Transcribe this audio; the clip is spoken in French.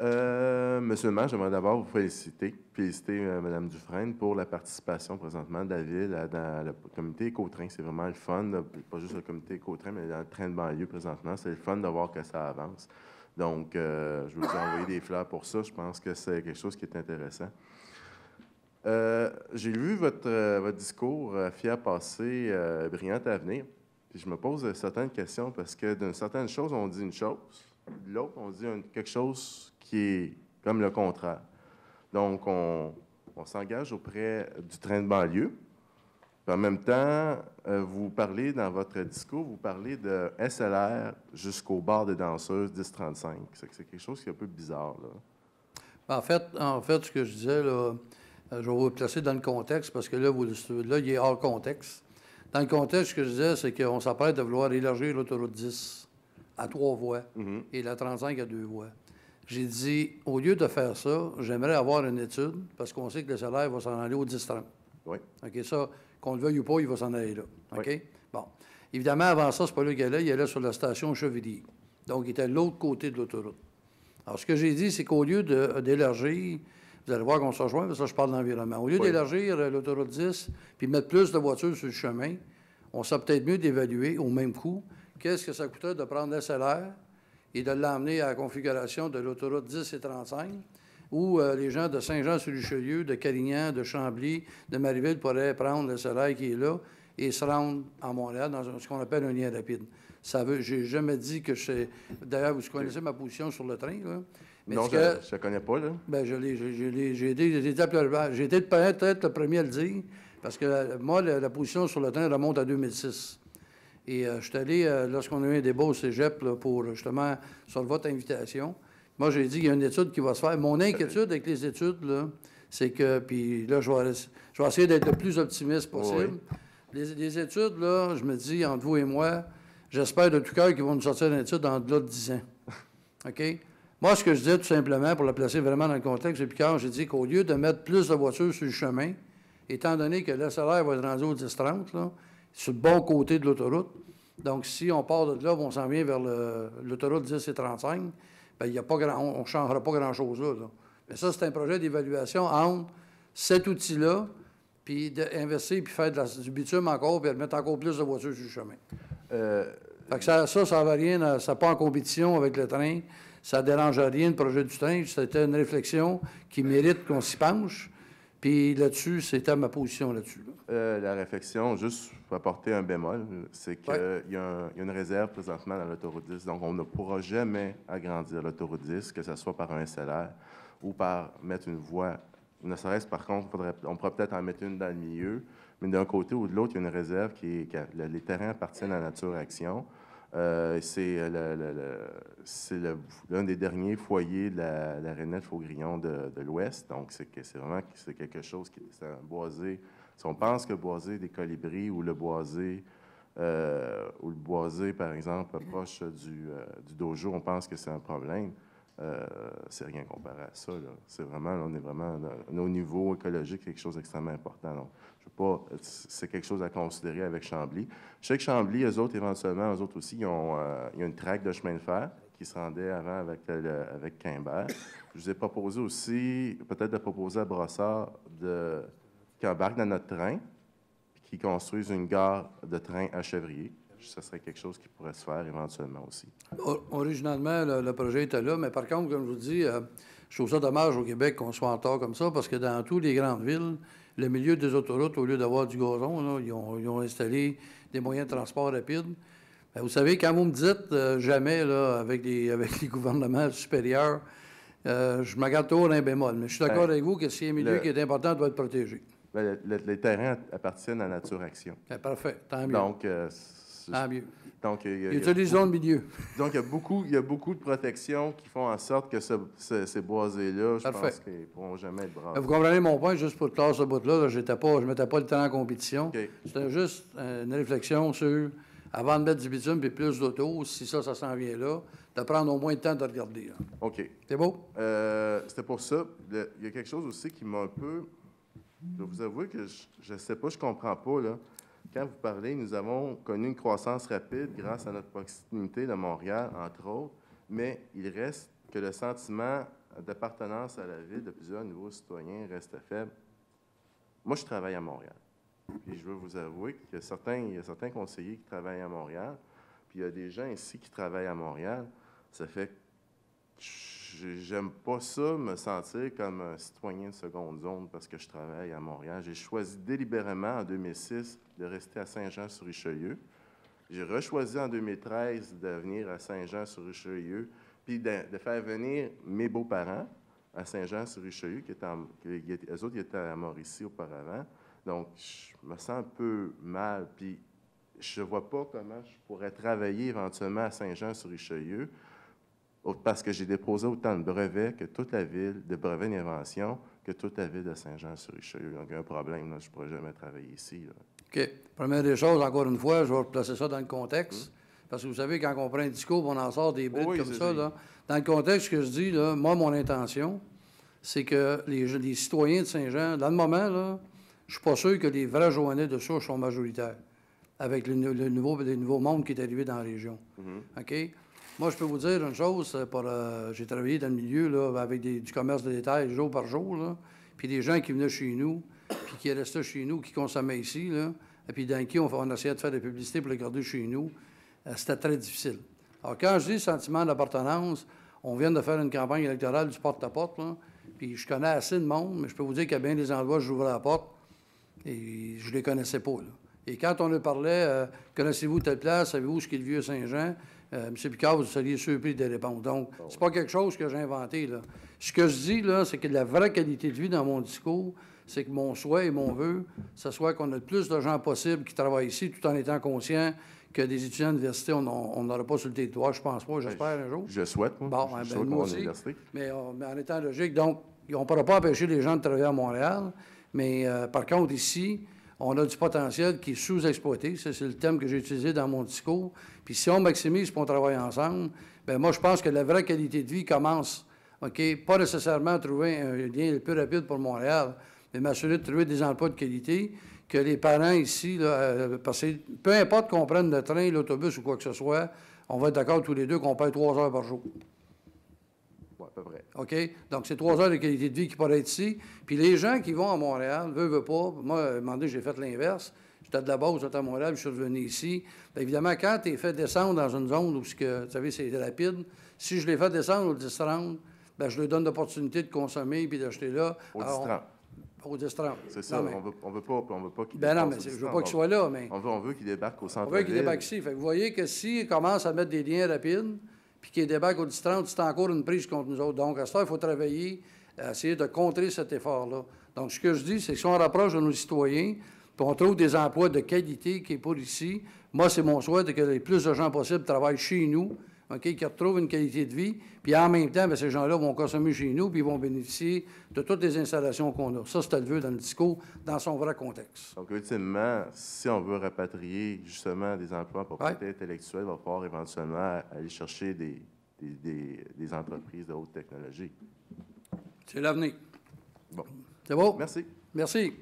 Monsieur le maire, j'aimerais d'abord vous féliciter Mme Dufresne pour la participation présentement de la Ville dans le comité Écotrain. C'est vraiment le fun, là, pas juste le comité Écotrain, mais dans le train de banlieue présentement. C'est le fun de voir que ça avance. Donc, je vais vous envoyer des fleurs pour ça. Je pense que c'est quelque chose qui est intéressant. J'ai lu votre discours fier passé, brillant avenir. Puis je me pose certaines questions parce que d'une certaine chose, on dit une chose, de l'autre, on dit quelque chose qui est comme le contraire. Donc, on s'engage auprès du train de banlieue. Puis en même temps, vous parlez dans votre discours, vous parlez de SLR jusqu'au bar des danseuses 1035. C'est quelque chose qui est un peu bizarre, là. En fait, ce que je disais, là, je vais vous placer dans le contexte parce que là, il est hors contexte. Dans le contexte, ce que je disais, c'est qu'on s'apprête de vouloir élargir l'autoroute 10 à 3 voies et la 35 à 2 voies. J'ai dit, au lieu de faire ça, j'aimerais avoir une étude parce qu'on sait que le salaire va s'en aller au 10-30. Oui. OK, ça, qu'on le veuille ou pas, il va s'en aller là. OK? Oui. Bon. Évidemment, avant ça, c'est pas là qu'il allait, il allait sur la station Chevilly. Donc, il était de l'autre côté de l'autoroute. Alors, ce que j'ai dit, c'est qu'au lieu d'élargir, vous allez voir qu'on se rejoint, parce que là, je parle d'environnement. Au lieu d'élargir l'autoroute 10, puis mettre plus de voitures sur le chemin, on serait peut-être mieux d'évaluer au même coût qu'est-ce que ça coûterait de prendre l'SLR et de l'emmener à la configuration de l'autoroute 10 et 35, où les gens de Saint-Jean-sur-Richelieu, de Carignan, de Chambly, de Marieville pourraient prendre l'SLR qui est là et se rendre à Montréal dans ce qu'on appelle un lien rapide. J'ai jamais dit que c'est... D'ailleurs, vous connaissez ma position sur le train, là. Mais non, je ne la connais pas, là. Bien, j'ai été peut-être le premier à le dire, parce que moi, la position sur le train remonte à 2006. Et je suis allé, lorsqu'on a eu un débat au cégep, là, pour justement, sur votre invitation, moi, j'ai dit qu'il y a une étude qui va se faire. Mon inquiétude avec les études, là, c'est que, puis là, je vais essayer d'être le plus optimiste possible. Oui. Les études, là, je me dis, entre vous et moi, j'espère de tout cœur qu'ils vont nous sortir une étude en delà de 10 ans. OK? Moi, ce que je disais, tout simplement, pour la placer vraiment dans le contexte, depuis quand j'ai dit qu'au lieu de mettre plus de voitures sur le chemin, étant donné que le salaire va être rendu au 10-30, là, sur le bon côté de l'autoroute, donc si on part de là, on s'en vient vers l'autoroute 10 et 35, bien, il y a pas on ne changera pas grand-chose là, là. Mais ça, c'est un projet d'évaluation entre cet outil-là, puis d'investir, puis faire du bitume encore, puis de mettre encore plus de voitures sur le chemin. Fait que ça ne va rien, ça n'est pas en compétition avec le train. Ça ne dérange rien, le projet du train. C'était une réflexion qui mérite qu'on s'y penche. Puis là-dessus, c'était ma position là-dessus. La réflexion, juste pour apporter un bémol, c'est qu'il y a une réserve présentement dans l'autoroute 10. Donc, on ne pourra jamais agrandir l'autoroute 10, que ce soit par un SLR ou par mettre une voie. Ne serait-ce, par contre, on pourrait peut-être en mettre une dans le milieu, mais d'un côté ou de l'autre, il y a une réserve les terrains appartiennent à Nature Action. C'est l'un des derniers foyers de la Rainette Faugrillon de l'Ouest. Donc, c'est vraiment quelque chose qui est un boisé. Si on pense que le boisé des Colibris ou le boisé, par exemple, proche du dojo, on pense que c'est un problème. C'est rien comparé à ça, là. C'est vraiment, on est vraiment au niveau écologique, quelque chose d'extrêmement important. Donc, c'est quelque chose à considérer avec Chambly. Je sais que Chambly, eux autres, éventuellement, eux autres aussi, il y a une traque de chemin de fer qui se rendait avant avec Quimbert. Je vous ai proposé aussi, peut-être de proposer à Brossard qui embarque dans notre train, puis qui construise une gare de train à Chevrier. Ce serait quelque chose qui pourrait se faire éventuellement aussi. Originalement, le projet était là, mais par contre, comme je vous dis, je trouve ça dommage au Québec qu'on soit en tort comme ça, parce que dans toutes les grandes villes, le milieu des autoroutes, au lieu d'avoir du gazon, là, ils ont installé des moyens de transport rapides. Bien, vous savez, quand vous me dites jamais, là, avec les gouvernements supérieurs, je me garde toujours un bémol. Mais je suis d'accord avec vous que s'il y a un milieu qui est important, doit être protégé. Bien, les terrains appartiennent à Nature Action. Bien, parfait, tant mieux. Donc, tant mieux. Donc, utilisons le milieu. Donc, il y a beaucoup de protections qui font en sorte que ces boisés-là, je pense qu'ils ne pourront jamais être brassés. Vous comprenez mon point, juste pour clore ce bout-là, je ne mettais pas le temps en compétition. Okay. C'était juste une réflexion sur, avant de mettre du bitume et plus d'auto, si ça s'en vient là, de prendre au moins le temps de regarder. Là. OK. C'est beau? C'était pour ça. Il y a quelque chose aussi qui m'a un peu... Je vais vous avouer que je ne sais pas, je ne comprends pas, là. Quand vous parlez, nous avons connu une croissance rapide grâce à notre proximité de Montréal, entre autres, mais il reste que le sentiment d'appartenance à la ville de plusieurs nouveaux citoyens reste faible. Moi, je travaille à Montréal. Puis je veux vous avouer qu'il y a certains conseillers qui travaillent à Montréal, puis il y a des gens ici qui travaillent à Montréal. Ça fait que j'aime pas ça, me sentir comme un citoyen de seconde zone parce que je travaille à Montréal. J'ai choisi délibérément en 2006 de rester à Saint-Jean-sur-Richelieu. J'ai rechoisi en 2013 de venir à Saint-Jean-sur-Richelieu, puis de faire venir mes beaux-parents à Saint-Jean-sur-Richelieu, eux autres, ils étaient à Mauricie auparavant. Donc, je me sens un peu mal, puis je ne vois pas comment je pourrais travailler éventuellement à Saint-Jean-sur-Richelieu parce que j'ai déposé autant de brevets que toute la ville, de brevets d'invention, que toute la ville de Saint-Jean-sur-Richelieu. Donc, il y a un problème, là, je ne pourrais jamais travailler ici, là. OK. Première des choses, encore une fois, je vais replacer ça dans le contexte. Parce que vous savez, quand on prend un discours, on en sort des brides comme ça, là. Dans le contexte que je dis, là, moi, mon intention, c'est que les citoyens de Saint-Jean, dans le moment, là, je suis pas sûr que les vrais Joannais de souche sont majoritaires avec le nouveau monde qui est arrivé dans la région. OK? Moi, je peux vous dire une chose, j'ai travaillé dans le milieu là, avec du commerce de détail jour par jour, là, puis des gens qui venaient chez nous, puis qui restaient chez nous, qui consommaient ici, là, et puis dans qui on essayait de faire des publicités pour les garder chez nous, c'était très difficile. Alors, quand je dis sentiment d'appartenance, on vient de faire une campagne électorale du porte-à-porte, là, puis je connais assez de monde, mais je peux vous dire qu'à bien des endroits, j'ouvrais la porte et je les connaissais pas, là. Et quand on nous parlait, connaissez-vous telle place, savez-vous ce qu'est le vieux Saint-Jean, M. Picard, vous seriez surpris de répondre. Donc, c'est pas quelque chose que j'ai inventé, là. Ce que je dis, là, c'est que la vraie qualité de vie dans mon discours, c'est que mon souhait et mon vœu, ce soit qu'on ait le plus de gens possible qui travaillent ici, tout en étant conscient que des étudiants d'université, on n'aura pas sur le territoire, je pense pas, j'espère un jour. Je souhaite, moi. Bon, je souhaite moi aussi, mais en étant logique. Donc, on ne pourra pas empêcher les gens de travailler à Montréal, mais par contre, ici, on a du potentiel qui est sous-exploité. Ça, c'est le thème que j'ai utilisé dans mon discours. Puis si on maximise et on travaille ensemble, bien moi, je pense que la vraie qualité de vie commence, OK, pas nécessairement à trouver un lien le plus rapide pour Montréal, mais m'assurer de trouver des emplois de qualité, que les parents ici, là, parce que peu importe qu'on prenne le train, l'autobus ou quoi que ce soit, on va être d'accord tous les deux qu'on paye 3 heures par jour. Oui, à peu près. OK? Donc, c'est 3 heures de qualité de vie qui pourraient être ici. Puis les gens qui vont à Montréal, veulent pas. Moi, à un moment donné, j'ai fait l'inverse. J'étais de la base, j'étais à Montréal, puis je suis revenu ici. Bien, évidemment, quand tu es fait descendre dans une zone où, vous savez, c'est rapide, si je les fais descendre au 10-30, bien, je leur donne l'opportunité de consommer puis d'acheter là. Au 10-30. Au 10-30. C'est ça, mais... on veut pas qu'ils ben non, mais je veux pas qu'ils soient là, mais... On veut qu'ils débarquent au centre-ville. On veut qu'ils débarquent ici. Fait que vous voyez que s'ils commencent à mettre des liens rapides, puis qu'ils débarquent au 10-30, c'est encore une prise contre nous autres. Donc, à ce temps, il faut travailler à essayer de contrer cet effort-là. Donc, ce que je dis, c'est que si on rapproche de nos citoyens, puis on trouve des emplois de qualité qui est pour ici, moi, c'est mon souhait de que le plus de gens possible travaillent chez nous, OK, qui retrouvent une qualité de vie, puis en même temps, bien, ces gens-là vont consommer chez nous, puis ils vont bénéficier de toutes les installations qu'on a. Ça, c'était le vœu dans le discours, dans son vrai contexte. Donc, ultimement, si on veut rapatrier justement des emplois en propriété intellectuelle, il va falloir éventuellement aller chercher des entreprises de haute technologie. C'est l'avenir. Bon. C'est bon? Merci. Merci.